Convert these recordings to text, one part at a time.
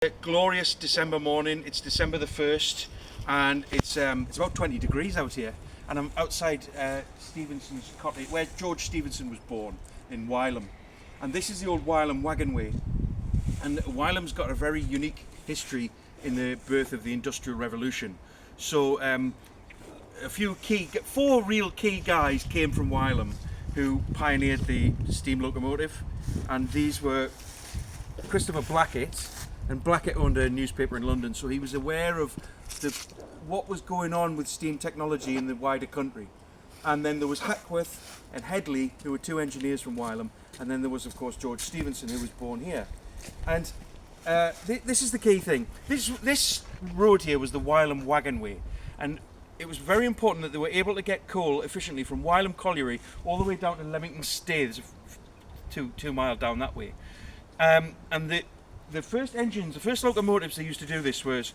A glorious December morning. It's December the 1st and it's about 20 degrees out here, and I'm outside Stephenson's cottage where George Stephenson was born in Wylam, and this is the old Wylam wagonway. And Wylam's got a very unique history in the birth of the Industrial Revolution. So four real key guys came from Wylam who pioneered the steam locomotive, and these were Christopher Blackett. And Blackett owned a newspaper in London, so he was aware of what was going on with steam technology in the wider country. And then there was Hackworth and Headley, who were two engineers from Wylam, and then there was, of course, George Stephenson, who was born here. And this is the key thing. This road here was the Wylam Wagonway, and it was very important that they were able to get coal efficiently from Wylam Colliery all the way down to Leamington Staithes, 2 mile down that way. And the first engines, the first locomotives they used to do this was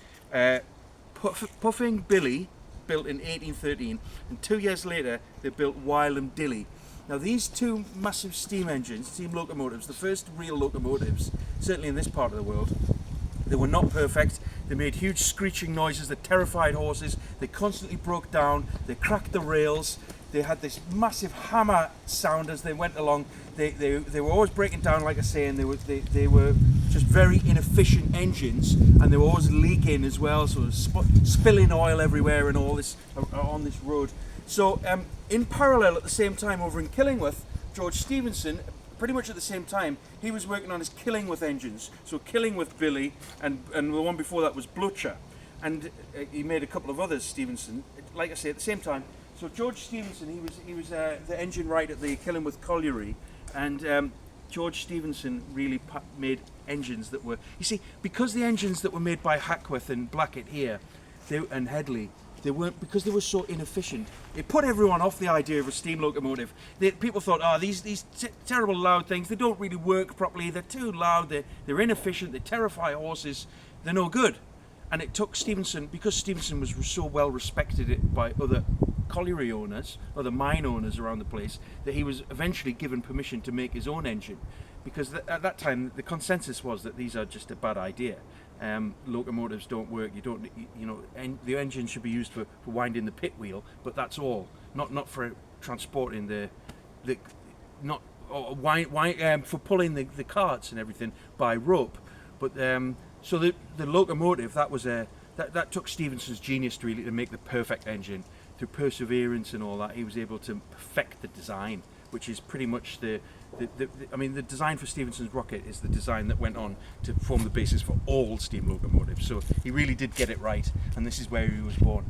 Puffing Billy, built in 1813, and 2 years later they built Wylam Dilly. Now these two massive steam engines, steam locomotives, the first real locomotives, certainly in this part of the world, they were not perfect. They made huge screeching noises that terrified horses. They constantly broke down. They cracked the rails. They had this massive hammer sound as they went along. They were always breaking down, like I say, and they were just very inefficient engines, and they were always leaking as well, so spilling oil everywhere and all this on this road. So in parallel, at the same time, over in Killingworth, George Stephenson, pretty much at the same time, he was working on his Killingworth engines. So Killingworth Billy, and the one before that was Blucher, and he made a couple of others, Stephenson, like I say, at the same time. So George Stephenson, he was the engine wright at the Killingworth Colliery, and George Stephenson really made engines that were, you see, because the engines that were made by Hackworth and Blackett here, and Headley, because they were so inefficient, it put everyone off the idea of a steam locomotive. People thought, oh, these terrible loud things, they don't really work properly, they're too loud, they're inefficient, they terrify horses, they're no good. And it took Stephenson, because Stephenson was so well respected by other colliery owners, other mine owners around the place, that he was eventually given permission to make his own engine. Because at that time, the consensus was that these are just a bad idea. Locomotives don't work. The engine should be used for winding the pit wheel, but that's all. Not for transporting for pulling the carts and everything by rope. But so the locomotive, that took Stephenson's genius to really make the perfect engine. Through perseverance and all that, he was able to perfect the design, which is pretty much the design for Stephenson's rocket is the design that went on to form the basis for all steam locomotives. So he really did get it right, and this is where he was born.